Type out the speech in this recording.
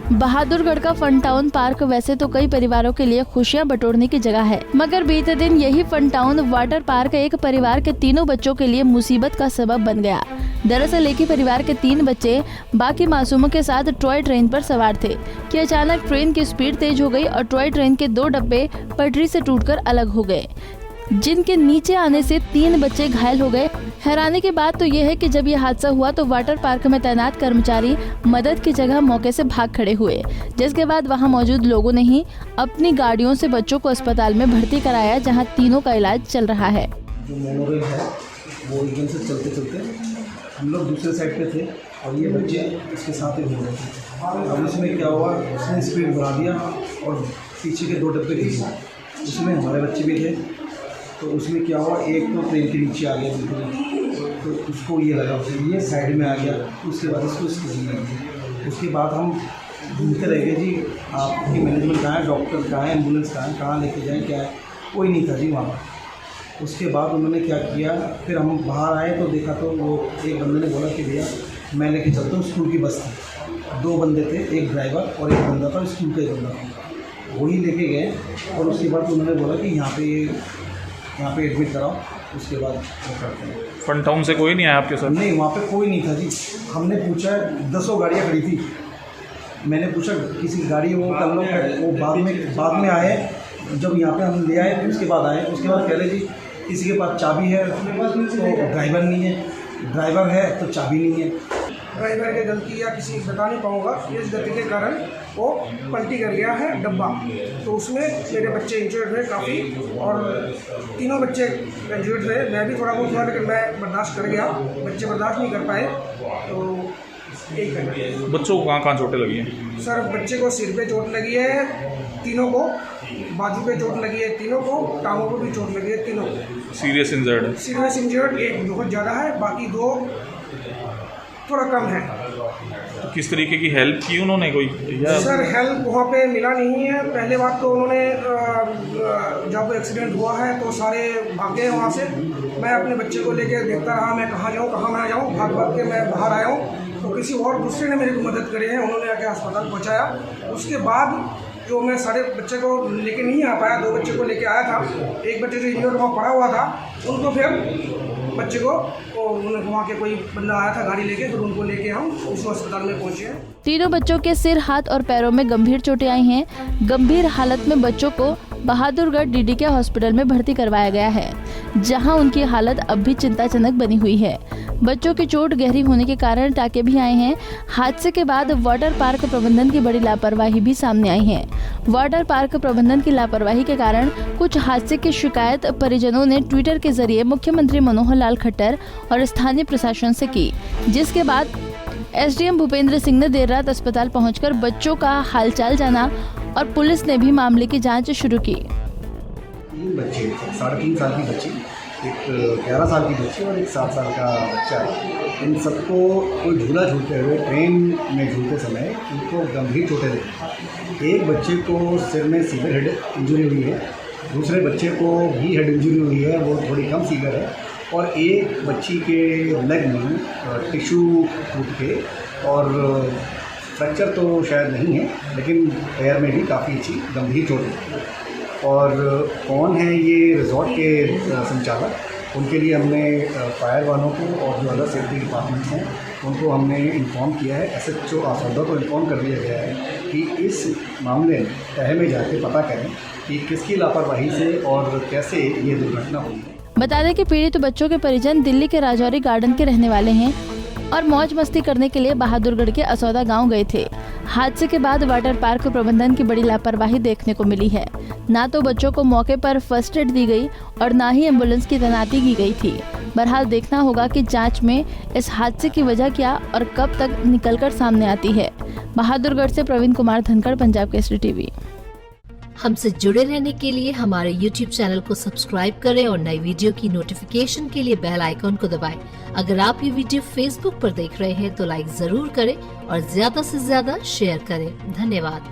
बहादुरगढ़ का fun town park वैसे तो कई परिवारों के लिए खुशियां बटोरने की जगह है, मगर बीते दिन यही फन टाउन वाटर पार्क एक परिवार के तीनों बच्चों के लिए मुसीबत का सबब बन गया। दरअसल एक ही परिवार के 3 बच्चे बाकी मासूमों के साथ टॉय ट्रेन पर सवार थे कि अचानक ट्रेन की स्पीड तेज हो गई और टॉय ट्रेन के 2 डब्बे पटरी से टूटकर अलग हो गए, जिनके नीचे आने से 3 बच्चे घायल हो गए। हैरानी की बात तो ये है कि जब ये हादसा हुआ तो वाटर पार्क में तैनात कर्मचारी मदद की जगह मौके से भाग खड़े हुए, जिसके बाद वहां मौजूद लोगों ने ही अपनी गाड़ियों से बच्चों को अस्पताल में भर्ती कराया, जहां तीनों का इलाज चल रहा है। जो मोनोरेल है वो एकदम से चलते चलते हम लोग दूसरे साइड पे थे और ये बच्चे इसके साथ ही घूम रहे थे। अब उसमें क्या हुआ, उसने स्पीड बढ़ा दिया और पीछे के 2 डब्बे गिर गए, उसमें हमारे बच्चे भी थे। तो उसमें क्या हुआ, एक तो ट्रेन के नीचे आ गया बिल्कुल, तो उसको ये लगा, ये साइड में आ गया, उसके बाद इसको स्किन लगी। उसके बाद हम घूमते रह गए जी, आपकी मैनेजमेंट कहाँ है, डॉक्टर कहाँ है, एम्बुलेंस कहाँ है, कहाँ लेके जाएँ, क्या है, कोई नहीं था जी वहाँ पर। उसके बाद उन्होंने क्या किया, फिर हम बाहर आए तो देखा तो वो एक बंदे ने बोला कि भैया मैं लेके चलता हूँ, स्कूल की बस थी, 2 बंदे थे, एक ड्राइवर और एक बंदा था, स्कूल का एक बंदा था, वही लेके गए। और उसके बाद उन्होंने बोला कि यहाँ पे एडमिट कराओ, उसके बाद वो करते हैं। फन टाउन से कोई नहीं आया आपके साथ? नहीं, वहाँ पे कोई नहीं था जी। हमने पूछा, 10 गाड़ियाँ खड़ी थी, मैंने पूछा किसी गाड़ी वो कर लो, वो बाद में आए, जब यहाँ पे हम ले आए फिर उसके बाद आए। उसके बाद कह रहे जी किसी के पास चाबी है तो ड्राइवर नहीं है, ड्राइवर है तो चाबी नहीं है। ड्राइवर की गलती या किसी बता नहीं पाऊँगा, इस गलती के कारण वो पलटी कर गया है डब्बा, तो उसमें मेरे बच्चे इंजर्ड हुए काफ़ी, और तीनों बच्चे इंजर्ड हुए। मैं भी थोड़ा बहुत हुआ लेकिन मैं बर्दाश्त कर गया, बच्चे बर्दाश्त नहीं कर पाए। तो एक बच्चों को कहाँ चोटें लगी हैं? सर बच्चे को सिर पे चोट लगी है, तीनों को बाजू पे चोट लगी है, तीनों को टांगों को भी चोट लगी है, तीनों को सीरियस इंजर्ड है? सीरियस इंजर्ड एक बहुत ज़्यादा है, बाकी 2 थोड़ा कम है। तो किस तरीके की हेल्प की उन्होंने कोई? सर हेल्प वहाँ पे मिला नहीं है। पहले बात तो उन्होंने जब एक्सीडेंट हुआ है तो सारे भागे वहाँ से, मैं अपने बच्चे को लेके देखता रहा, मैं कहाँ जाऊँ कहाँ ना जाऊँ, भाग भाग के मैं बाहर आया हूँ। तो किसी और दूसरे ने मेरी को मदद करी है, उन्होंने आके अस्पताल पहुँचाया। उसके बाद जो मैं सारे बच्चे को लेके नहीं आ पाया, 2 बच्चे को लेके आया था, एक बच्चे जो इंजर्ड वहाँ पड़ा हुआ था, उनको फिर बच्चे को वहाँ के कोई बंदा आया था गाड़ी लेके, फिर उनको लेके हम उस अस्पताल में पहुँचे हैं। तीनों बच्चों के सिर, हाथ और पैरों में गंभीर चोटें आई हैं। गंभीर हालत में बच्चों को बहादुरगढ़ DDK हॉस्पिटल में भर्ती करवाया गया है, जहां उनकी हालत अब भी चिंताजनक बनी हुई है। बच्चों की चोट गहरी होने के कारण टाँके भी आए हैं। हादसे के बाद वाटर पार्क प्रबंधन की बड़ी लापरवाही भी सामने आई है। वाटर पार्क प्रबंधन की लापरवाही के कारण कुछ हादसे की शिकायत परिजनों ने ट्विटर के जरिए मुख्यमंत्री मनोहर लाल खट्टर और स्थानीय प्रशासन से की, जिसके बाद SDM भूपेंद्र सिंह ने देर रात अस्पताल पहुंचकर बच्चों का हालचाल जाना और पुलिस ने भी मामले की जांच शुरू की। 3 बच्चे, 3.5 साल की बच्ची, एक 11 साल की बच्ची और एक 7 साल का बच्चा है। इन सबको कोई झूला झूलते हुए, ट्रेन में झूलते समय उनको गंभीर चोटें लगी। एक बच्चे को सिर में सीवियर हेड इंजरी हुई है, दूसरे बच्चे को भी हेड इंजरी हुई है, वो थोड़ी कम सीवियर है, और एक बच्ची के लेग में टिश्यू टूट के, और फ्रैक्चर तो शायद नहीं है लेकिन पैर में भी काफ़ी अच्छी गंभीर चोट है। और कौन है ये रिजॉर्ट के संचालक, उनके लिए हमने फायर वालों को और जो अदर सेफ्टी डिपार्टमेंट्स हैं उनको हमने इन्फॉर्म किया है। SHO आसौदा को इन्फॉर्म कर दिया गया है कि इस मामले में तह में जाके पता करें कि किसकी लापरवाही से और कैसे ये दुर्घटना हुई है। बता दें कि पीड़ित बच्चों के परिजन दिल्ली के राजौरी गार्डन के रहने वाले हैं और मौज मस्ती करने के लिए बहादुरगढ़ के असौदा गांव गए थे। हादसे के बाद वाटर पार्क प्रबंधन की बड़ी लापरवाही देखने को मिली है। ना तो बच्चों को मौके पर फर्स्ट एड दी गई और ना ही एम्बुलेंस की तैनाती की गई थी। बहरहाल देखना होगा कि जांच में इस हादसे की वजह क्या और कब तक निकलकर सामने आती है। बहादुरगढ़ से प्रवीण कुमार धनखड़, पंजाब केसरी टीवी। हमसे जुड़े रहने के लिए हमारे YouTube चैनल को सब्सक्राइब करें और नई वीडियो की नोटिफिकेशन के लिए बेल आइकॉन को दबाएं। अगर आप ये वीडियो Facebook पर देख रहे हैं तो लाइक जरूर करें और ज्यादा से ज्यादा शेयर करें। धन्यवाद।